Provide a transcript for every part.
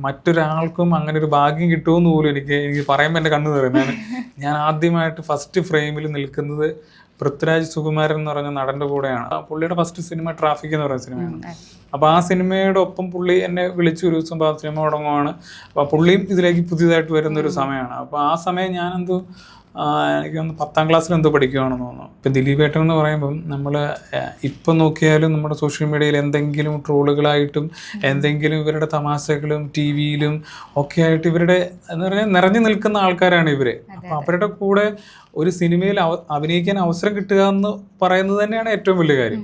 മറ്റൊരാൾക്കും അങ്ങനെ ഒരു ഭാഗ്യം കിട്ടുമെന്ന് പോലും എനിക്ക് പറയുമ്പോൾ എൻ്റെ കണ്ണ് നിറയുന്നതാണ്. ഞാൻ ആദ്യമായിട്ട് ഫസ്റ്റ് ഫ്രെയിമിൽ നിൽക്കുന്നത് പൃഥ്വിരാജ് സുകുമാരൻ എന്ന് പറഞ്ഞ നടൻ്റെ കൂടെയാണ്. പുള്ളിയുടെ ഫസ്റ്റ് സിനിമ ട്രാഫിക് എന്ന് പറയുന്ന സിനിമയാണ്. അപ്പോൾ ആ സിനിമയുടെ ഒപ്പം പുള്ളി എന്നെ വിളിച്ചു ഒരു ദിവസം, ആ സിനിമ തുടങ്ങുവാണ്. അപ്പോൾ പുള്ളിയും ഇതിലേക്ക് പുതിയതായിട്ട് വരുന്നൊരു സമയമാണ്. അപ്പോൾ ആ സമയം ഞാനെന്തോ എനിക്ക് ഒന്ന് 10ാം ക്ലാസ്സിൽ എന്തോ പഠിക്കുകയാണെന്ന് തോന്നുന്നു. ഇപ്പം ദിലീപ് ഏട്ടൻ എന്ന് പറയുമ്പം നമ്മൾ ഇപ്പം നോക്കിയാലും നമ്മുടെ സോഷ്യൽ മീഡിയയിൽ എന്തെങ്കിലും ട്രോളുകളായിട്ടും എന്തെങ്കിലും ഇവരുടെ തമാശകളും ടി വിയിലും ഒക്കെ ആയിട്ട് ഇവരുടെ എന്ന് പറഞ്ഞാൽ നിറഞ്ഞു നിൽക്കുന്ന ആൾക്കാരാണ് ഇവർ. അപ്പോൾ അവരുടെ കൂടെ ഒരു സിനിമയിൽ അഭിനയിക്കാൻ അവസരം കിട്ടുക എന്ന് പറയുന്നത് തന്നെയാണ് ഏറ്റവും വലിയ കാര്യം.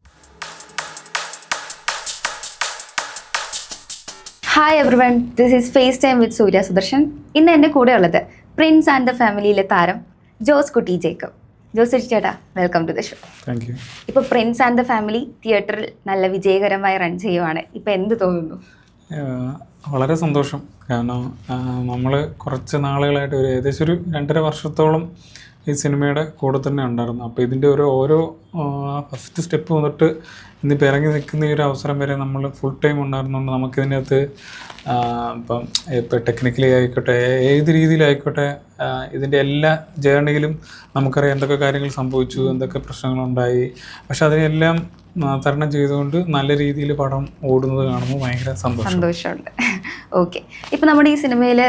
Hi everyone, this is face time with Surya Sudarshan. ഇന്ന് എൻ്റെ കൂടെ ഉള്ളത് പ്രിൻസ് ആൻഡ് ദ ഫാമിലിയിലെ താരം ജോസ് കുട്ടി ജേക്കബ്. ജോസ് ചേട്ടാ, welcome to the show. Thank you. ഇപ്പോൾ പ്രിൻസ് ആൻഡ് ദ ഫാമിലി തിയേറ്ററിൽ നല്ല വിജയകരമായി റൺ ചെയ്യുവാണ്. ഇപ്പോൾ എന്ത് തോന്നുന്നു? വളരെ സന്തോഷം. കാരണം നമ്മൾ കുറച്ച് നാളുകളായിട്ട് ഏകദേശം ഒരു 2.5 വർഷത്തോളം ഈ സിനിമയുടെ കൂടെ തന്നെ ഉണ്ടായിരുന്നു. അപ്പോൾ ഇതിൻ്റെ ഓരോ ഫസ്റ്റ് സ്റ്റെപ്പ് മുതട്ട് ഇന്നിപ്പോൾ ഇറങ്ങി നിൽക്കുന്ന ഈ ഒരു അവസരം വരെ നമ്മൾ ഫുൾ ടൈം ഉണ്ടായിരുന്നുകൊണ്ട് നമുക്കിതിനകത്ത് ഇപ്പോൾ ടെക്നിക്കലി ആയിക്കോട്ടെ ഏത് രീതിയിലായിക്കോട്ടെ ഇതിൻ്റെ എല്ലാ ജേർണിയിലും നമുക്കറിയാം എന്തൊക്കെ കാര്യങ്ങൾ സംഭവിച്ചു, എന്തൊക്കെ പ്രശ്നങ്ങളുണ്ടായി. പക്ഷെ അതിനെല്ലാം തരണം ചെയ്തുകൊണ്ട് നല്ല രീതിയിൽ പടം ഓടുന്നത് കാണുമ്പോൾ ഭയങ്കര സന്തോഷമുണ്ട്. ഓക്കെ, ഇപ്പം നമ്മുടെ ഈ സിനിമയിൽ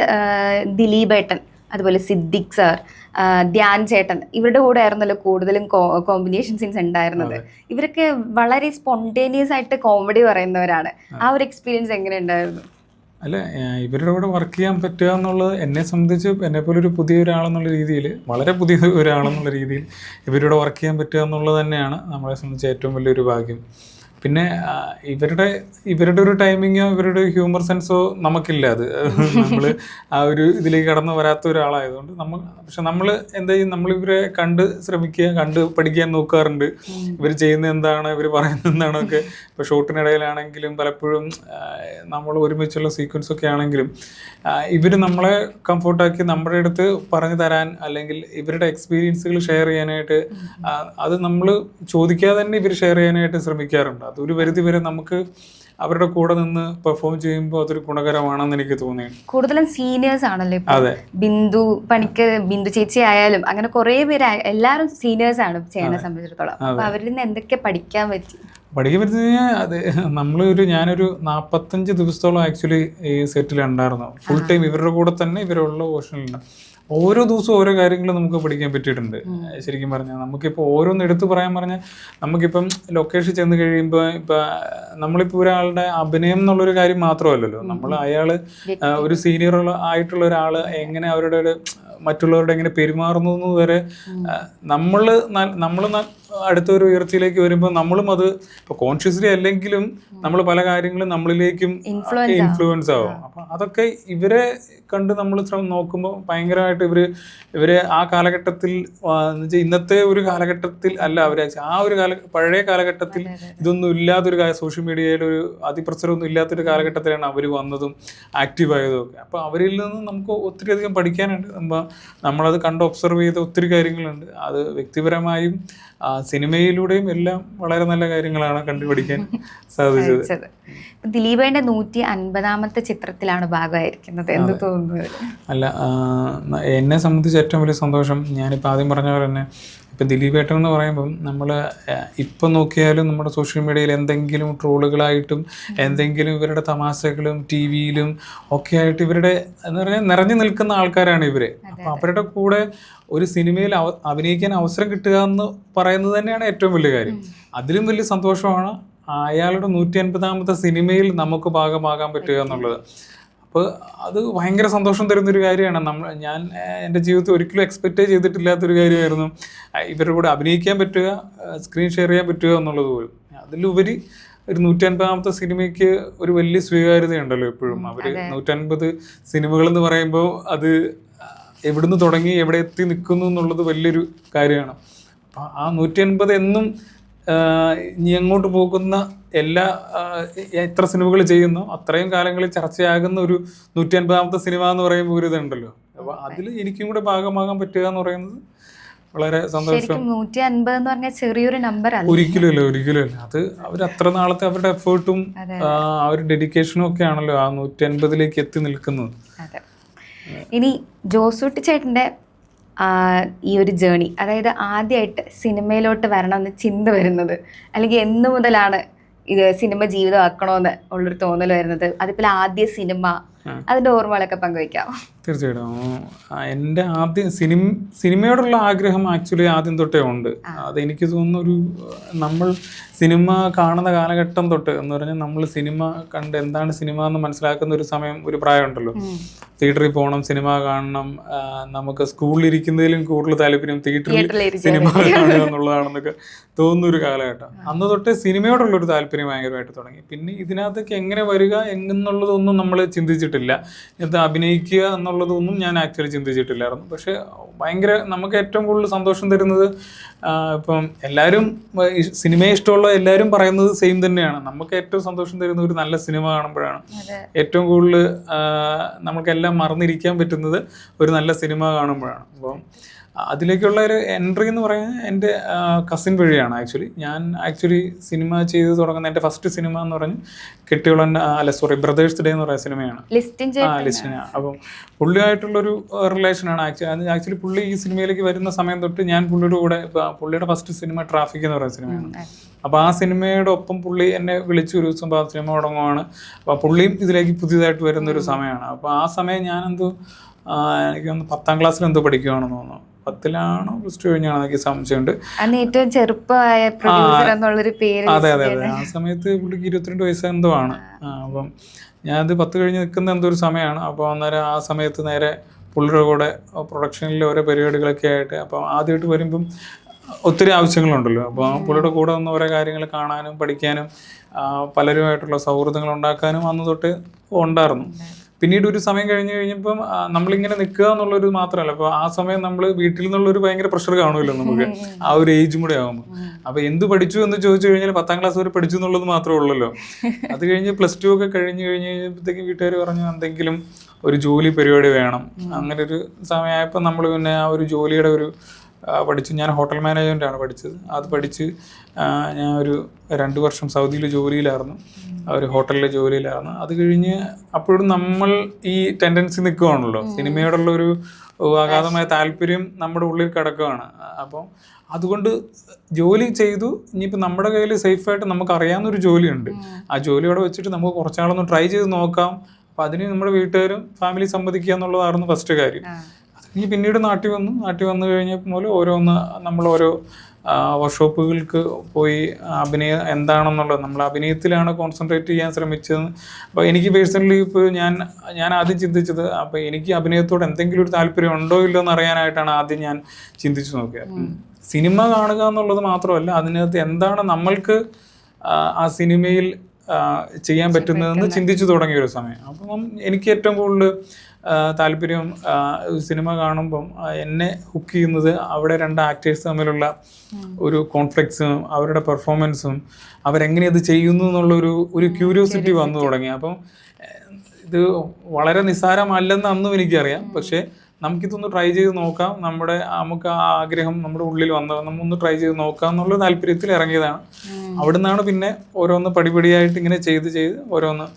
ദിലീപ് ഏട്ടൻ, അതുപോലെ സിദ്ദിഖ് സാർ, ധ്യാൻ ചേട്ടൻ, ഇവരുടെ കൂടെ ആയിരുന്നല്ലോ കൂടുതലും കോമ്പിനേഷൻ സീൻസ് ഉണ്ടായിരുന്നത്. ഇവരൊക്കെ വളരെ സ്പോണ്ടേനിയസ് ആയിട്ട് കോമഡി പറയുന്നവരാണ്. ആ ഒരു എക്സ്പീരിയൻസ് എങ്ങനെ ഉണ്ടായിരുന്നു? അല്ല, ഇവരുടെ കൂടെ വർക്ക് ചെയ്യാൻ പറ്റുക എന്നുള്ളത് എന്നെ സംബന്ധിച്ച് എന്നെപ്പോലെ ഒരു പുതിയ ഒരാളെന്നുള്ള രീതിയിൽ, വളരെ പുതിയ ഒരാളെന്നുള്ള രീതിയിൽ ഇവരുടെ വർക്ക് ചെയ്യാൻ പറ്റുക എന്നുള്ളത് തന്നെയാണ് നമ്മളെ സംബന്ധിച്ച് ഏറ്റവും വലിയൊരു ഭാഗ്യം. പിന്നെ ഇവരുടെ ഒരു ടൈമിങ്ങോ ഇവരുടെ ഹ്യൂമർ സെൻസോ നമുക്കില്ല. അത് നമ്മൾ ആ ഒരു ഇതിലേക്ക് കടന്നു വരാത്ത ഒരാളായതുകൊണ്ട് പക്ഷെ നമ്മൾ എന്താ ചെയ്യും, നമ്മളിവരെ കണ്ട് ശ്രമിക്കുക, കണ്ട് പഠിക്കാൻ നോക്കാറുണ്ട്. ഇവർ ചെയ്യുന്നത് എന്താണ്, ഇവർ പറയുന്നത് എന്താണോ ഒക്കെ. ഇപ്പോൾ ഷൂട്ടിനിടയിലാണെങ്കിലും പലപ്പോഴും നമ്മൾ ഒരുമിച്ചുള്ള സീക്വൻസൊക്കെ ആണെങ്കിലും ഇവർ നമ്മളെ കംഫോർട്ടാക്കി നമ്മുടെ അടുത്ത് പറഞ്ഞു തരാൻ, അല്ലെങ്കിൽ ഇവരുടെ എക്സ്പീരിയൻസുകൾ ഷെയർ ചെയ്യാനായിട്ട് അത് നമ്മൾ ചോദിക്കാതെ തന്നെ ഇവർ ഷെയർ ചെയ്യാനായിട്ട് ശ്രമിക്കാറുണ്ട്. അതൊരു പരിധി വരെ നമുക്ക് അവരുടെ കൂടെ നിന്ന് പെർഫോം ചെയ്യുമ്പോൾ അതൊരു ഗുണകരമാണെന്ന് എനിക്ക് തോന്നി. കൂടുതലും സീനിയേഴ്സ് ആണല്ലോ. അതെ, ബിന്ദു ചേച്ചി ആയാലും അങ്ങനെ കുറെ പേര്, എല്ലാവരും സീനിയേഴ്സ് ആണ് ചെയ്യുന്ന സംബന്ധിച്ചിടത്തോളം. അപ്പൊ അവരിൽ നിന്ന് എന്തൊക്കെ പഠിക്കാൻ കഴിഞ്ഞാൽ അത് ഞാനൊരു 45 ദിവസത്തോളം ആക്ച്വലി ഈ സെറ്റിൽ ഉണ്ടായിരുന്നു. ഫുൾ ടൈം ഇവരുടെ കൂടെ തന്നെ ഇവരുള്ള പോർഷനിലുണ്ട്. ഓരോ ദിവസവും ഓരോ കാര്യങ്ങൾ നമുക്ക് പഠിക്കാൻ പറ്റിയിട്ടുണ്ട്. ശരിക്കും പറഞ്ഞാൽ നമുക്കിപ്പോൾ ഓരോന്ന് എടുത്തു പറയാൻ പറഞ്ഞാൽ നമുക്കിപ്പം ലൊക്കേഷൻ ചെന്ന് കഴിയുമ്പോൾ നമ്മളിപ്പോൾ ഒരാളുടെ അഭിനയം എന്നുള്ളൊരു കാര്യം മാത്രമല്ലല്ലോ, അയാൾ ഒരു സീനിയർ ആയിട്ടുള്ള ഒരാൾ എങ്ങനെ അവരുടെ മറ്റുള്ളവരുടെ എങ്ങനെ പെരുമാറുന്നു വരെ നമ്മൾ അടുത്തൊരു ഉയർച്ചയിലേക്ക് വരുമ്പോൾ നമ്മളും അത് ഇപ്പോൾ കോൺഷ്യസ്ലി അല്ലെങ്കിലും നമ്മൾ പല കാര്യങ്ങളും നമ്മളിലേക്കും ഇൻഫ്ലുവൻസ് ആവും. അപ്പം അതൊക്കെ ഇവരെ കണ്ട് നമ്മൾ നോക്കുമ്പോൾ ഭയങ്കരമായിട്ട് ഇവര് ആ കാലഘട്ടത്തിൽ ഇന്നത്തെ ഒരു കാലഘട്ടത്തിൽ അല്ല, അവർ ആ ഒരു പഴയ കാലഘട്ടത്തിൽ ഇതൊന്നും ഇല്ലാത്തൊരു സോഷ്യൽ മീഡിയയിൽ ഒരു അതിപ്രസരമൊന്നും ഇല്ലാത്തൊരു കാലഘട്ടത്തിലാണ് അവർ വന്നതും ആക്റ്റീവായതും ഒക്കെ. അപ്പോൾ അവരിൽ നിന്ന് നമുക്ക് ഒത്തിരി അധികം പഠിക്കാനുണ്ട്. നമ്മളത് കണ്ട് ഒബ്സർവ് ചെയ്ത ഒത്തിരി കാര്യങ്ങളുണ്ട്. അത് വ്യക്തിപരമായും സിനിമയിലൂടെയും എല്ലാം വളരെ നല്ല കാര്യങ്ങളാണ് കണ്ടുപിടിക്കാൻ സാധിച്ചത്. ദിലീപേന്റെ 150ാമത്തെ ചിത്രത്തിലാണ് ഭാഗമായിരിക്കുന്നത്. എന്ത് തോന്നുന്നു? അല്ല, എന്നെ സംബന്ധിച്ച് ഏറ്റവും വലിയ സന്തോഷം, ഞാനിപ്പോൾ ആദ്യം പറഞ്ഞ പോലെ തന്നെ ഇപ്പം ദിലീപ് ഏട്ടൻ എന്ന് പറയുമ്പം നമ്മൾ ഇപ്പം നോക്കിയാലും നമ്മുടെ സോഷ്യൽ മീഡിയയിൽ എന്തെങ്കിലും ട്രോളുകളായിട്ടും എന്തെങ്കിലും ഇവരുടെ തമാശകളും ടി വിയിലും ഒക്കെ ആയിട്ട് ഇവരുടെ എന്ന് പറഞ്ഞാൽ നിറഞ്ഞു നിൽക്കുന്ന ആൾക്കാരാണ് ഇവർ. അപ്പോൾ അവരുടെ കൂടെ ഒരു സിനിമയിൽ അഭിനയിക്കാൻ അവസരം കിട്ടുക എന്ന് പറയുന്നത് തന്നെയാണ് ഏറ്റവും വലിയ കാര്യം. അതിലും വലിയ സന്തോഷമാണ് അയാളുടെ 150ാമത്തെ സിനിമയിൽ നമുക്ക് ഭാഗമാകാൻ പറ്റുക എന്നുള്ളത്. അപ്പോൾ അത് ഭയങ്കര സന്തോഷം തരുന്നൊരു കാര്യമാണ്. ഞാൻ എൻ്റെ ജീവിതത്തിൽ ഒരിക്കലും എക്സ്പെക്റ്റ് ചെയ്തിട്ടില്ലാത്തൊരു കാര്യമായിരുന്നു ഇവരുടെ കൂടെ അഭിനയിക്കാൻ പറ്റുക, സ്ക്രീൻ ഷെയർ ചെയ്യാൻ പറ്റുക എന്നുള്ളത് പോലും. അതിലുപരി ഒരു 150ാമത്തെ സിനിമയ്ക്ക് ഒരു വലിയ സ്വീകാര്യതയുണ്ടല്ലോ എപ്പോഴും. അവർ 150 സിനിമകളെന്ന് പറയുമ്പോൾ അത് എവിടുന്ന് തുടങ്ങി എവിടെ എത്തി നിൽക്കുന്നു എന്നുള്ളത് വലിയൊരു കാര്യമാണ്. അപ്പം ആ 150 എന്നും ഇനി അങ്ങോട്ട് പോകുന്ന എത്ര സിനിമകൾ ചെയ്യുന്നോ അത്രയും കാലങ്ങളിൽ ചർച്ചയാകുന്ന ഒരു 150ാമത്തെ സിനിമ എന്ന് പറയുമ്പോൾ ഒരു ഇതുണ്ടല്ലോ. അപ്പോൾ അതിൽ എനിക്കും കൂടെ ഭാഗമാകാൻ പറ്റുക എന്ന് പറയുന്നത് വളരെ സന്തോഷം. ശരിക്കും 150 എന്ന് പറഞ്ഞാൽ ചെറിയൊരു നമ്പർ അല്ല. ഒരിക്കലും അത് അവർ അത്ര നാളത്തെ അവരുടെ എഫേർട്ടും ആ ഒരു ഡെഡിക്കേഷനും ഒക്കെ ആണല്ലോ ആ 150ലേക്ക് എത്തി നിൽക്കുന്നത്. അതെ. ഇനി ജോസൂട്ടി ചേട്ടൻ്റെ ഈ ഒരു ജേണി, അതായത് ആദ്യമായിട്ട് സിനിമയിലോട്ട് വരണമെന്ന് ചിന്ത വരുന്നത്, അല്ലെങ്കിൽ എന്ന് മുതലാണ് ഇത് സിനിമ ജീവിതമാക്കണമെന്ന് ഉള്ളൊരു തോന്നൽ വരുന്നത്? അതിപ്പോൾ ആദ്യ സിനിമ, അതിന്റെ ഓർമ്മകളൊക്കെ പങ്കുവയ്ക്കാമോ? തീർച്ചയായിട്ടും. എൻ്റെ ആദ്യം സിനിമയോടുള്ള ആഗ്രഹം ആക്ച്വലി ആദ്യം തൊട്ടേ ഉണ്ട്. അതെനിക്ക് തോന്നുന്നു നമ്മൾ സിനിമ കാണുന്ന കാലഘട്ടം തൊട്ട് എന്ന് പറഞ്ഞാൽ നമ്മൾ സിനിമ കണ്ട് എന്താണ് സിനിമ എന്ന് മനസ്സിലാക്കുന്ന ഒരു സമയം, ഒരു പ്രായമുണ്ടല്ലോ. തിയേറ്ററിൽ പോകണം, സിനിമ കാണണം, നമുക്ക് സ്കൂളിൽ ഇരിക്കുന്നതിലും കൂടുതൽ താല്പര്യം തിയേറ്ററിൽ സിനിമ കാണുക എന്നുള്ളതാണെന്നൊക്കെ തോന്നുന്ന ഒരു കാലഘട്ടം. അന്ന് തൊട്ട് സിനിമയോടുള്ളൊരു താല്പര്യം ഭയങ്കരമായിട്ട് തുടങ്ങി. പിന്നെ ഇതിനകത്തേക്ക് എങ്ങനെ വരിക എന്നുള്ളതൊന്നും നമ്മൾ ചിന്തിച്ചിട്ടില്ല. ഇത് അഭിനയിക്കുക എന്നുള്ളതൊന്നും ഞാൻ ആക്ച്വലി ചിന്തിച്ചിട്ടില്ലായിരുന്നു. പക്ഷെ ഭയങ്കര നമുക്ക് ഏറ്റവും കൂടുതൽ സന്തോഷം തരുന്നത്, ഇപ്പം എല്ലാവരും സിനിമയെ ഇഷ്ടമുള്ള എല്ലാവരും പറയുന്നത് സെയിം തന്നെയാണ്, നമുക്ക് ഏറ്റവും സന്തോഷം തരുന്ന ഒരു നല്ല സിനിമ കാണുമ്പോഴാണ്. ഏറ്റവും കൂടുതൽ നമുക്കെല്ലാം മറന്നിരിക്കാൻ പറ്റുന്നത് ഒരു നല്ല സിനിമ കാണുമ്പോഴാണ്. അപ്പം അതിലേക്കുള്ള ഒരു എൻട്രി എന്ന് പറയുന്നത് എൻ്റെ കസിൻ വഴിയാണ്. ഞാൻ സിനിമ ചെയ്ത് തുടങ്ങുന്ന എൻ്റെ ഫസ്റ്റ് സിനിമ എന്ന് പറഞ്ഞ് കെട്ടിയോളൻ ബ്രദേഴ്സ് ഡേ എന്ന് പറയുന്ന സിനിമയാണ്. ലിസ്റ്റിന്. അപ്പം പുള്ളിയായിട്ടുള്ളൊരു റിലേഷനാണ് ആക്ച്വലി പുള്ളി ഈ സിനിമയിലേക്ക് വരുന്ന സമയം തൊട്ട് ഞാൻ പുള്ളിയുടെ കൂടെ, പുള്ളിയുടെ ഫസ്റ്റ് സിനിമ ട്രാഫിക് എന്ന് പറയുന്ന സിനിമയാണ്. അപ്പോൾ ആ സിനിമയുടെ ഒപ്പം പുള്ളി എന്നെ വിളിച്ച് ഒരു ദിവസം ആ സിനിമ തുടങ്ങുവാണ്. അപ്പോൾ പുള്ളിയും ഇതിലേക്ക് പുതിയതായിട്ട് വരുന്നൊരു സമയമാണ്. അപ്പോൾ ആ സമയം എനിക്കൊന്ന് 10ാം ക്ലാസ്സിൽ എന്തോ പഠിക്കുകയാണെന്ന് തോന്നുന്നു. 10ലാണോ +2 കഴിഞ്ഞാണോ എനിക്ക് സംശയമുണ്ട്. അതെ. ആ സമയത്ത് പുള്ളിക്ക് 22 വയസ്സ് എന്തോ ആണ്. അപ്പം ഞാനത് 10 കഴിഞ്ഞ് നിൽക്കുന്ന എന്തോ ഒരു സമയമാണ്. അപ്പോൾ അന്നേരം ആ സമയത്ത് നേരെ പുള്ളിയുടെ കൂടെ പ്രൊഡക്ഷനിലെ ഓരോ പരിപാടികളൊക്കെ ആയിട്ട്, അപ്പോൾ ആദ്യമായിട്ട് വരുമ്പം ഒത്തിരി ആവശ്യങ്ങളുണ്ടല്ലോ. അപ്പോൾ പുള്ളിയുടെ കൂടെ വന്ന് ഓരോ കാര്യങ്ങൾ കാണാനും പഠിക്കാനും പലരുമായിട്ടുള്ള സൗഹൃദങ്ങൾ ഉണ്ടാക്കാനും അന്ന് തൊട്ട് ഉണ്ടായിരുന്നു. പിന്നീട് ഒരു സമയം കഴിഞ്ഞപ്പം നമ്മളിങ്ങനെ നിൽക്കുക എന്നുള്ളൊരു മാത്രമല്ല, അപ്പോൾ ആ സമയം നമ്മൾ വീട്ടിൽ നിന്നുള്ളൊരു ഭയങ്കര പ്രഷർ കാണുമല്ലോ നമുക്ക്, ആ ഒരു ഏജും കൂടെ ആകുമ്പോൾ. അപ്പോൾ എന്ത് പഠിച്ചു എന്ന് ചോദിച്ചു കഴിഞ്ഞാൽ 10ാം ക്ലാസ് വരെ പഠിച്ചു എന്നുള്ളത് മാത്രമേ ഉള്ളല്ലോ. അത് കഴിഞ്ഞ് +2 ഒക്കെ കഴിഞ്ഞപ്പോഴത്തേക്കും വീട്ടുകാർ പറഞ്ഞു എന്തെങ്കിലും ഒരു ജോലി പരിപാടി വേണം. അങ്ങനെ ഒരു സമയമായപ്പോൾ നമ്മൾ പിന്നെ ആ ഒരു ജോലിയുടെ പഠിച്ചു. ഞാൻ ഹോട്ടൽ മാനേജ്മെൻറ്റാണ് പഠിച്ചത്. അത് പഠിച്ച് ഞാൻ ഒരു 2 വർഷം സൗദിയിൽ ജോലിയിലായിരുന്നു, ഒരു ഹോട്ടലിലെ ജോലിയിലായിരുന്നു. അത് കഴിഞ്ഞ് അപ്പോഴും നമ്മൾ ഈ ടെൻഡൻസി നിൽക്കുകയാണല്ലോ, സിനിമയോടുള്ള ഒരു അഗാധമായ താല്പര്യം നമ്മുടെ ഉള്ളിൽ കിടക്കുകയാണ്. അപ്പം അതുകൊണ്ട് ജോലി ചെയ്തു. ഇനിയിപ്പോൾ നമ്മുടെ കയ്യിൽ സേഫായിട്ട് നമുക്ക് അറിയാവുന്നൊരു ജോലിയുണ്ട്, ആ ജോലിയോടെ വെച്ചിട്ട് നമുക്ക് കുറച്ചാളൊന്ന് ട്രൈ ചെയ്ത് നോക്കാം. അപ്പം അതിന് നമ്മുടെ വീട്ടുകാരും ഫാമിലി സമ്മതിക്കുക എന്നുള്ളതായിരുന്നു ഫസ്റ്റ് കാര്യം. ഇനി പിന്നീട് നാട്ടിൽ വന്നു കഴിഞ്ഞപ്പോൾ നമ്മൾ ഓരോ വർക്ക്ഷോപ്പുകൾക്ക് പോയി അഭിനയം എന്താണെന്നുള്ളത്, നമ്മൾ അഭിനയത്തിലാണ് കോൺസെൻട്രേറ്റ് ചെയ്യാൻ ശ്രമിച്ചത്. അപ്പോൾ എനിക്ക് പേഴ്സണലി ഇപ്പോൾ ഞാൻ ആദ്യം ചിന്തിച്ചത്, അപ്പോൾ എനിക്ക് അഭിനയത്തോട് എന്തെങ്കിലും ഒരു താല്പര്യം ഉണ്ടോ ഇല്ലോ എന്ന് അറിയാനായിട്ടാണ് ആദ്യം ഞാൻ ചിന്തിച്ചു നോക്കിയത്. സിനിമ കാണുക എന്നുള്ളത് മാത്രമല്ല, അതിനകത്ത് എന്താണ് നമ്മൾക്ക് ആ സിനിമയിൽ ചെയ്യാൻ പറ്റുന്നതെന്ന് ചിന്തിച്ചു തുടങ്ങിയ ഒരു സമയം. അപ്പം എനിക്ക് ഏറ്റവും കൂടുതൽ താല്പര്യം സിനിമ കാണുമ്പം എന്നെ ഹുക്ക് ചെയ്യുന്നത് അവിടെ 2 ആക്ടേഴ്സ് തമ്മിലുള്ള ഒരു കോൺഫ്ലിക്ട്സും അവരുടെ പെർഫോമൻസും അവരെങ്ങനെ അത് ചെയ്യുന്നു എന്നുള്ളൊരു ക്യൂരിയോസിറ്റി വന്നു തുടങ്ങി. അപ്പം ഇത് വളരെ നിസ്സാരമല്ലെന്ന് അന്നും എനിക്കറിയാം. പക്ഷേ നമുക്കിതൊന്ന് ട്രൈ ചെയ്ത് നോക്കാം, നമുക്ക് ആ ആഗ്രഹം നമ്മുടെ ഉള്ളിൽ വന്നത് നമ്മൊന്ന് ട്രൈ ചെയ്ത് നോക്കാം എന്നുള്ള താല്പര്യത്തിൽ ഇറങ്ങിയതാണ്. അവിടെ നിന്നാണ് പിന്നെ ഓരോന്ന് പടിപടിയായിട്ട് ഇങ്ങനെ ചെയ്ത് ഓരോന്ന്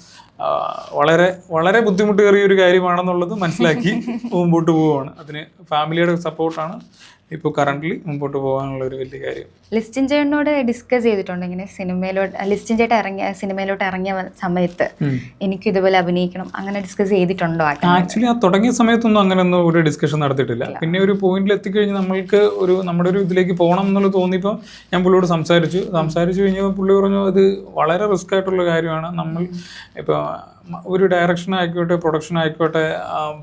വളരെ വളരെ ബുദ്ധിമുട്ടേറിയ ഒരു കാര്യമാണെന്നുള്ളത് മനസ്സിലാക്കി മുമ്പോട്ട് പോവുകയാണ്. അതിന് ഫാമിലിയുടെ സപ്പോർട്ടാണ് ഇപ്പോൾ കറൻ്റ്ലി മുമ്പോട്ട് പോകാനുള്ള ഒരു വലിയ കാര്യം. ലിസ്റ്റിൻ ചേട്ടനോട് ഡിസ്കസ് ചെയ്തിട്ടുണ്ട് ഇങ്ങനെ ലിസ്റ്റിൻ ചേട്ടൻ സിനിമയിലോട്ട് ഇറങ്ങിയ സമയത്ത് എനിക്ക് ഇതുപോലെ അഭിനയിക്കണം, അങ്ങനെ ഡിസ്കസ് ചെയ്തിട്ടുണ്ടോ? ആക്ച്വലി ആ തുടങ്ങിയ സമയത്തൊന്നും അങ്ങനെയൊന്നും ഒരു ഡിസ്കഷൻ നടത്തിയിട്ടില്ല. പിന്നെ ഒരു പോയിന്റിൽ എത്തിക്കഴിഞ്ഞ് നമ്മൾക്ക് നമ്മുടെ ഒരു ഇതിലേക്ക് പോകണം എന്നുള്ളത് തോന്നിയപ്പോൾ ഞാൻ പുള്ളിയോട് സംസാരിച്ചു കഴിഞ്ഞപ്പോൾ പുള്ളി പറഞ്ഞു ഇത് വളരെ റിസ്ക് ആയിട്ടുള്ള കാര്യമാണ്. നമ്മൾ ഇപ്പോൾ ഒരു ഡയറക്ഷൻ ആയിക്കോട്ടെ, പ്രൊഡക്ഷൻ ആയിക്കോട്ടെ,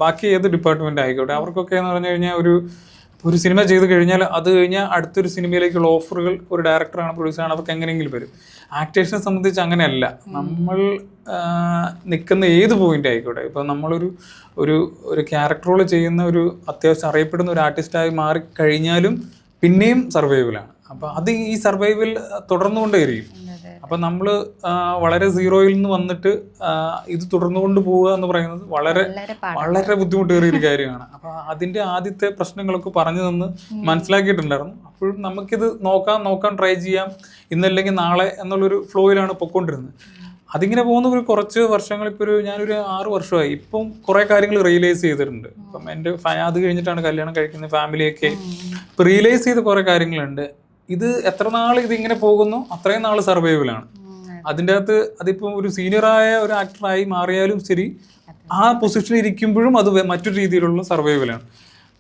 ബാക്കി ഏത് ഡിപ്പാർട്ട്മെന്റ് ആയിക്കോട്ടെ, അവർക്കൊക്കെ എന്ന് പറഞ്ഞു കഴിഞ്ഞാൽ ഒരു സിനിമ ചെയ്ത് കഴിഞ്ഞാൽ അത് കഴിഞ്ഞാൽ അടുത്തൊരു സിനിമയിലേക്കുള്ള ഓഫറുകൾ ഒരു ഡയറക്ടറാണ്, പ്രൊഡ്യൂസറാണ്, അവർക്ക് എങ്ങനെയെങ്കിലും വരും. ആക്ടേഴ്സിനെ സംബന്ധിച്ച് അങ്ങനെയല്ല. നമ്മൾ നിൽക്കുന്ന ഏത് പോയിന്റ് ആയിക്കോട്ടെ, ഇപ്പോൾ ഒരു ക്യാരക്ടർ റോൾ ചെയ്യുന്ന ഒരു അത്യാവശ്യം അറിയപ്പെടുന്ന ഒരു ആർട്ടിസ്റ്റായി മാറിക്കഴിഞ്ഞാലും പിന്നെയും സർവൈവലാണ്. അപ്പോൾ അത് ഈ സർവൈവൽ തുടർന്നുകൊണ്ടേയിരിക്കും. അപ്പം നമ്മൾ വളരെ സീറോയിൽ നിന്ന് വന്നിട്ട് ഇത് തുടർന്നുകൊണ്ട് പോവുക എന്ന് പറയുന്നത് വളരെ വളരെ ബുദ്ധിമുട്ടേറിയ ഒരു കാര്യമാണ്. അപ്പം അതിൻ്റെ ആദ്യത്തെ പ്രശ്നങ്ങളൊക്കെ പറഞ്ഞു തന്ന് മനസ്സിലാക്കിയിട്ടുണ്ടായിരുന്നു. അപ്പോഴും നമുക്കിത് നോക്കാൻ ട്രൈ ചെയ്യാം, ഇന്നല്ലെങ്കിൽ നാളെ എന്നുള്ളൊരു ഫ്ലോയിലാണ് പൊയ്ക്കൊണ്ടിരുന്നത്. അതിങ്ങനെ പോകുന്ന ഒരു കുറച്ച് വർഷങ്ങൾ, ഇപ്പോൾ ഞാനൊരു 6 വർഷമായി. ഇപ്പം കുറേ കാര്യങ്ങൾ റിയലൈസ് ചെയ്തിട്ടുണ്ട്. ഇപ്പം എൻ്റെ അത് കഴിഞ്ഞിട്ടാണ് കല്യാണം കഴിക്കുന്നത്, ഫാമിലിയൊക്കെ. ഇപ്പം റിയലൈസ് ചെയ്ത കുറേ കാര്യങ്ങളുണ്ട്. ഇത് എത്ര നാൾ ഇതിങ്ങനെ പോകുന്നു അത്രയും നാൾ സർവൈവലാണ്. അതിൻ്റെ അകത്ത് അതിപ്പം ഒരു സീനിയറായ ഒരു ആക്ടറായി മാറിയാലും ശരി, ആ പൊസിഷനിൽ ഇരിക്കുമ്പോഴും അത് മറ്റൊരു രീതിയിലുള്ള സർവൈവലാണ്.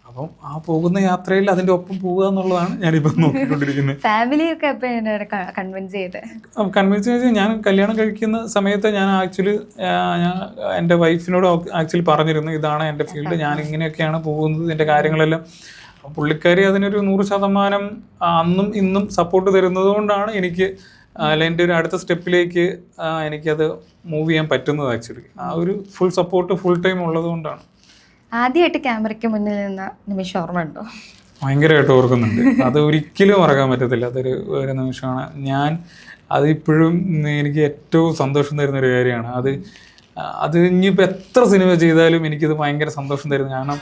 അപ്പം ആ പോകുന്ന യാത്രയിൽ അതിൻ്റെ ഒപ്പം പോവുക എന്നുള്ളതാണ് ഞാനിപ്പം നോക്കിക്കൊണ്ടിരിക്കുന്നത്. ഫാമിലിയൊക്കെ കൺവിൻസ് ചെയ്ത് ഞാൻ കല്യാണം കഴിക്കുന്ന സമയത്ത് ഞാൻ എൻ്റെ വൈഫിനോട് ആക്ച്വലി പറഞ്ഞിരുന്നു, ഇതാണ് എൻ്റെ ഫീൽഡ്, ഞാൻ ഇങ്ങനെയൊക്കെയാണ് പോകുന്നത്, എൻ്റെ കാര്യങ്ങളെല്ലാം. പുള്ളിക്കാരി അതിനൊരു 100% അന്നും ഇന്നും സപ്പോർട്ട് തരുന്നത് കൊണ്ടാണ് എനിക്ക് എൻ്റെ ഒരു അടുത്ത സ്റ്റെപ്പിലേക്ക് എനിക്കത് മൂവ് ചെയ്യാൻ പറ്റുന്നത്. ആക്ച്വലി ആ ഒരു ഫുൾ സപ്പോർട്ട് ഫുൾ ടൈം ഉള്ളത് കൊണ്ടാണ്. ആദ്യമായിട്ട് ക്യാമറയ്ക്ക് മുന്നിൽ നിന്ന നിമിഷം ഓർമ്മ ഉണ്ടോ? ഭയങ്കരമായിട്ട് ഓർക്കുന്നുണ്ട്. അത് ഒരിക്കലും മറക്കാൻ പറ്റത്തില്ല. ഒരു നിമിഷമാണ്. അതിപ്പോഴും എനിക്ക് ഏറ്റവും സന്തോഷം തരുന്നൊരു കാര്യമാണ്. അത് ഇനിയിപ്പോൾ എത്ര സിനിമ ചെയ്താലും എനിക്കിത് ഭയങ്കര സന്തോഷം തരുന്നു. കാരണം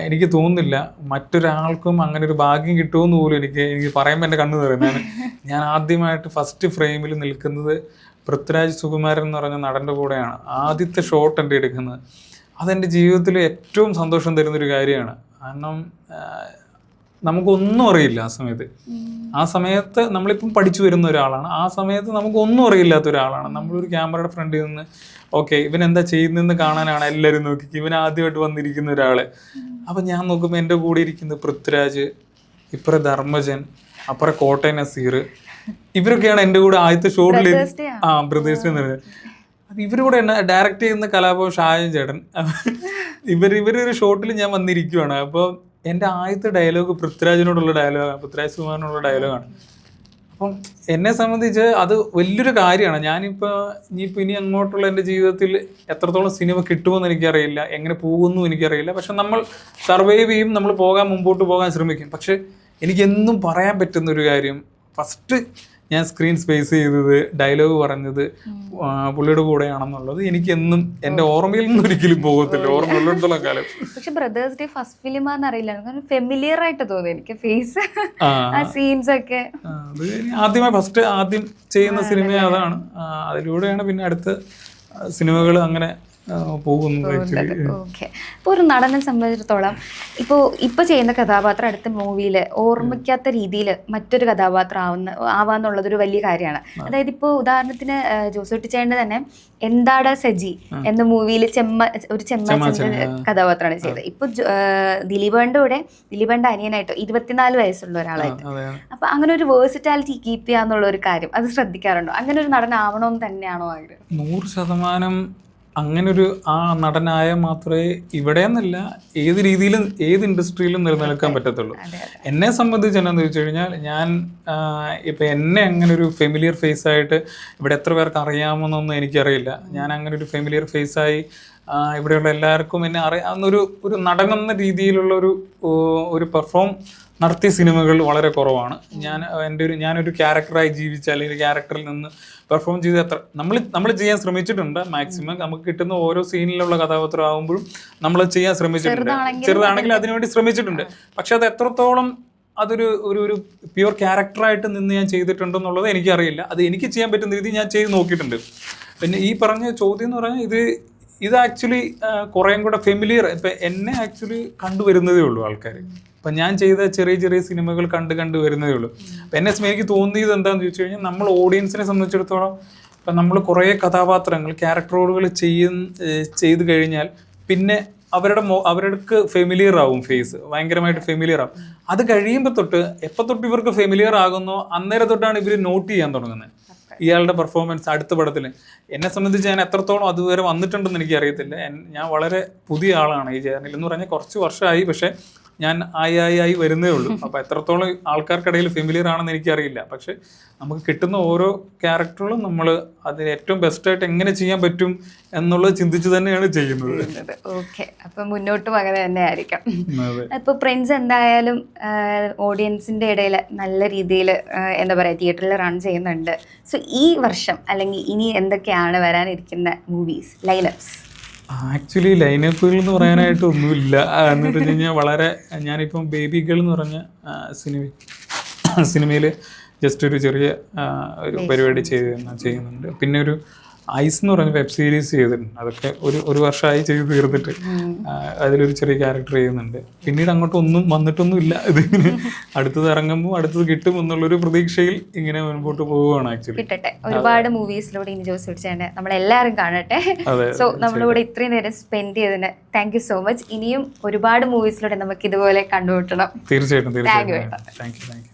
എനിക്ക് തോന്നുന്നില്ല മറ്റൊരാൾക്കും അങ്ങനെ ഒരു ഭാഗ്യം കിട്ടുമെന്ന് പോലും എനിക്ക് പറയുമ്പോൾ എൻ്റെ കണ്ണ് നിറയുന്നതാണ്. ഞാൻ ആദ്യമായിട്ട് ഫസ്റ്റ് ഫ്രെയിമിൽ നിൽക്കുന്നത് പൃഥ്വിരാജ് സുകുമാരൻ എന്ന് പറഞ്ഞ നടൻ്റെ കൂടെയാണ്. ആദ്യത്തെ ഷോട്ട് എൻ്റെ എടുക്കുന്നത്. അതെൻ്റെ ജീവിതത്തിൽ ഏറ്റവും സന്തോഷം തരുന്നൊരു കാര്യമാണ്. കാരണം നമുക്കൊന്നും അറിയില്ല ആ സമയത്ത് നമ്മളിപ്പം പഠിച്ചു വരുന്ന ഒരാളാണ്. ആ സമയത്ത് നമുക്കൊന്നും അറിയില്ലാത്ത ഒരാളാണ്. നമ്മളൊരു ക്യാമറയുടെ ഫ്രണ്ടിൽ നിന്ന് ഓക്കെ ഇവൻ എന്താ ചെയ്യുന്നതെന്ന് കാണാനാണ് എല്ലാവരും നോക്കി. ഇവൻ ആദ്യമായിട്ട് വന്നിരിക്കുന്ന ഒരാള്. അപ്പം ഞാൻ നോക്കുമ്പോൾ എൻ്റെ കൂടെ ഇരിക്കുന്നത് പൃഥ്വിരാജ്, ഇപ്പുറം ധർമ്മജൻ, അപ്പുറം കോട്ടയം നസീർ, ഇവരൊക്കെയാണ് എൻ്റെ കൂടെ ആദ്യത്തെ ഷോട്ടിൽ. ബ്രദേഴ്സ് എന്ന് പറയുന്നത്. ഇവരുടെ എന്നെ ഡയറക്റ്റ് ചെയ്യുന്ന കലാഭവൻ ഷാജൻ ചേട്ടൻ. ഇവരൊരു ഷോട്ടിൽ ഞാൻ വന്നിരിക്കുവാണ്. അപ്പോൾ എൻ്റെ ആദ്യത്തെ ഡയലോഗ് പൃഥ്വിരാജിനോടുള്ള ഡയലോഗാണ്, പൃഥ്വിരാജ് സുകുമാരനോടുള്ള ഡയലോഗാണ്. അപ്പം എന്നെ സംബന്ധിച്ച് അത് വലിയൊരു കാര്യമാണ്. ഇനി അങ്ങോട്ടുള്ള എൻ്റെ ജീവിതത്തിൽ എത്രത്തോളം സിനിമ കിട്ടുമെന്ന് എനിക്കറിയില്ല, എങ്ങനെ പോകുന്നു എനിക്കറിയില്ല. പക്ഷെ നമ്മൾ സർവൈവ് ചെയ്യും, നമ്മൾ മുമ്പോട്ട് പോകാൻ ശ്രമിക്കും. പക്ഷെ എനിക്കെന്നും പറയാൻ പറ്റുന്നൊരു കാര്യം, ഫസ്റ്റ് ഞാൻ സ്ക്രീൻ സ്പേസ് ചെയ്തത്, ഡയലോഗ് പറഞ്ഞത് പുള്ളിയുടെ കൂടെയാണെന്നുള്ളത് എനിക്കെന്നും എൻ്റെ ഓർമ്മയിൽ നിന്നും ഒരിക്കലും പോകത്തില്ല, ഓർമ്മയുള്ളിടത്തോളം കാലം. പക്ഷെ ബ്രദേഴ്സ് ഡേ ഫസ്റ്റ് ഫിലിം ആണെന്നറിയില്ല, ഫെമിലിയർ ആയിട്ട് തോന്നി എനിക്ക് ഫേസ്, സീൻസ് ഒക്കെ. ആദ്യം ചെയ്യുന്ന സിനിമ അതാണ്. അതിലൂടെയാണ് പിന്നെ അടുത്ത സിനിമകൾ അങ്ങനെ പോകുന്നത്. ഓക്കെ. ഇപ്പോൾ ഒരു നടനെ സംബന്ധിച്ചിടത്തോളം ഇപ്പോൾ ചെയ്യുന്ന കഥാപാത്രം അടുത്ത മൂവിയിൽ ഓർമ്മിക്കാത്ത രീതിയിൽ മറ്റൊരു കഥാപാത്രം ആവാന്നുള്ളതൊരു വലിയ കാര്യമാണ്. അതായത് ഇപ്പോൾ ഉദാഹരണത്തിന് ജോസൂട്ടിച്ചേട്ടൻ്റെ തന്നെ എന്താടാ സജി എന്ന മൂവിയിൽ ഒരു ചെമ്മാച്ചൻ്റെ കഥാപാത്രമാണ് ചെയ്തത്. ഇപ്പോൾ ദിലീപേൻ്റെ കൂടെ ദിലീപേൻ്റെ അനിയനായിട്ടോ 24 വയസ്സുള്ള ഒരാളായിട്ട്. അപ്പം അങ്ങനെ ഒരു വേഴ്സിറ്റാലിറ്റി കീപ്പ് ചെയ്യാന്നുള്ള ഒരു കാര്യം അത് ശ്രദ്ധിക്കാറുണ്ടോ? അങ്ങനെ ഒരു നടനാവണമെന്ന് തന്നെയാണോ ആഗ്രഹം? 100% അങ്ങനൊരു ആ നടനായ മാത്രമേ ഇവിടെയെന്നല്ല ഏത് രീതിയിലും ഏത് ഇൻഡസ്ട്രിയിലും നിലനിൽക്കാൻ പറ്റത്തുള്ളൂ. എന്നെ സംബന്ധിച്ച് എന്നാന്ന് ചോദിച്ചു കഴിഞ്ഞാൽ, ഞാൻ ഇപ്പം എന്നെ അങ്ങനെ ഒരു ഫെമിലിയർ ഫേസായിട്ട് ഇവിടെ എത്ര പേർക്ക് അറിയാമെന്നൊന്നും എനിക്കറിയില്ല. ഞാൻ അങ്ങനെ ഒരു ഫെമിലിയർ ഫേസായി ഇവിടെയുള്ള എല്ലാവർക്കും എന്നെ അറിയാവുന്നൊരു നടനെന്ന രീതിയിലുള്ള ഒരു പെർഫോം നടത്തിയ സിനിമകൾ വളരെ കുറവാണ്. ഞാനൊരു ക്യാരക്ടറായി ജീവിച്ച അല്ലെങ്കിൽ ക്യാരക്ടറിൽ നിന്ന് പെർഫോം ചെയ്ത് നമ്മൾ ചെയ്യാൻ ശ്രമിച്ചിട്ടുണ്ട്. മാക്സിമം നമുക്ക് കിട്ടുന്ന ഓരോ സീനിലുള്ള കഥാപാത്രം ആകുമ്പോഴും നമ്മൾ ചെയ്യാൻ ശ്രമിച്ചിട്ടുണ്ട്. ചെറുതാണെങ്കിൽ അതിനുവേണ്ടി ശ്രമിച്ചിട്ടുണ്ട്. പക്ഷെ അത് എത്രത്തോളം ഒരു പ്യുവർ ക്യാരക്ടറായിട്ട് നിന്ന് ഞാൻ ചെയ്തിട്ടുണ്ടെന്നുള്ളത് എനിക്കറിയില്ല. അത് എനിക്ക് ചെയ്യാൻ പറ്റുന്ന രീതി ഞാൻ ചെയ്ത് നോക്കിയിട്ടുണ്ട്. പിന്നെ ഈ പറഞ്ഞ ചോദ്യം എന്ന് പറഞ്ഞാൽ ഇത് ആക്ച്വലി കുറേയും കൂടെ ഫെമിലിയർ, ഇപ്പം എന്നെ ആക്ച്വലി കണ്ടുവരുന്നതേ ഉള്ളൂ ആൾക്കാർ. അപ്പം ഞാൻ ചെയ്ത ചെറിയ ചെറിയ സിനിമകൾ കണ്ടു വരുന്നതേ ഉള്ളൂ. അപ്പം എനിക്ക് തോന്നിയത് എന്താണെന്ന് ചോദിച്ചു കഴിഞ്ഞാൽ, നമ്മൾ ഓഡിയൻസിനെ സംബന്ധിച്ചിടത്തോളം ഇപ്പം നമ്മൾ കുറേ കഥാപാത്രങ്ങൾ ക്യാരക്ടർ റോളുകൾ ചെയ്ത് കഴിഞ്ഞാൽ പിന്നെ അവർക്ക് ഫെമിലിയർ ആവും, ഫേസ് ഭയങ്കരമായിട്ട് ഫെമിലിയർ ആവും. അത് കഴിയുമ്പോൾ എപ്പോൾ തൊട്ട് ഇവർക്ക് ഫെമിലിയർ ആകുന്നോ അന്നേരം തൊട്ടാണ് ഇവർ നോട്ട് ചെയ്യാൻ തുടങ്ങുന്നത് ഇയാളുടെ പെർഫോമൻസ് അടുത്ത പടത്തിൽ. എന്നെ സംബന്ധിച്ച് ഞാൻ എത്രത്തോളം അതുവരെ വന്നിട്ടുണ്ടെന്ന് എനിക്കറിയത്തില്ല. ഞാൻ വളരെ പുതിയ ആളാണ് ഈ ജേർണിയിൽ എന്ന് പറഞ്ഞാൽ കുറച്ച് വർഷമായി. പക്ഷേ ഞാൻ ആയി വരുന്നേ ഉള്ളൂ. അപ്പോൾ എത്രത്തോളം ആൾക്കാർക്കിടയിൽ ഫെമിലിയർ ആണെന്ന് എനിക്കറിയില്ല. പക്ഷെ നമുക്ക് കിട്ടുന്ന ഓരോ ക്യാരക്ടറുകളും നമ്മൾ അതിന് ഏറ്റവും ബെസ്റ്റായിട്ട് എങ്ങനെ ചെയ്യാൻ പറ്റും എന്നുള്ളത് ചിന്തിച്ച് തന്നെയാണ് ചെയ്യുന്നത്. ഓക്കെ, അപ്പം മുന്നോട്ടും അങ്ങനെ തന്നെ ആയിരിക്കാം. അതെ. ഇപ്പോൾ പ്രിൻസ് എന്തായാലും ഓഡിയൻസിൻ്റെ ഇടയിൽ നല്ല രീതിയിൽ എന്താ പറയുക തിയേറ്ററിൽ റൺ ചെയ്യുന്നുണ്ട്. സോ ഈ വർഷം അല്ലെങ്കിൽ ഇനി എന്തൊക്കെയാണ് വരാനിരിക്കുന്ന മൂവീസ് ലൈനപ്സ്? ആക്ച്വലി ലൈനപ്പുകൾ എന്ന് പറയാനായിട്ട് ഒന്നുമില്ല. എന്ന് പറഞ്ഞു കഴിഞ്ഞാൽ വളരെ ഞാനിപ്പം ബേബി ഗേൾ എന്ന് പറഞ്ഞ സിനിമയിൽ ജസ്റ്റ് ഒരു ചെറിയ ഒരു പരിപാടി ചെയ്യുന്നുണ്ട്. പിന്നെ ഒരു ഐസ് എന്ന് പറഞ്ഞ വെബ് സീരീസ് ചെയ്തിട്ടുണ്ട്. അതൊക്കെ ഒരു വർഷമായി ചെയ്ത് തീർന്നിട്ട് അതിലൊരു ചെറിയ ക്യാരക്ടർ ചെയ്യുന്നുണ്ട്. പിന്നീട് അങ്ങോട്ട് ഒന്നും വന്നിട്ടൊന്നും ഇല്ല. ഇതിങ്ങനെ അടുത്തത് ഇറങ്ങുമ്പോൾ അടുത്തത് കിട്ടും എന്നുള്ളൊരു പ്രതീക്ഷയിൽ ഇങ്ങനെ മുൻപോട്ട് പോവുകയാണ്. ആക്ച്വലി കിട്ടട്ടെ, ഒരുപാട് മൂവീസിലൂടെ ഇനി ജോസ് പിടിച്ചേനെ നമ്മളെല്ലാവരും കാണട്ടെ. സോ നമ്മളിവിടെ ഇത്രയും നേരം സ്പെൻഡ് ചെയ്തതിന് താങ്ക് യു സോ മച്ച്. ഇനിയും ഒരുപാട് മൂവീസിലൂടെ നമുക്ക് ഇതുപോലെ കണ്ടുമുട്ടണം. തീർച്ചയായിട്ടും. Thank you. Thank you.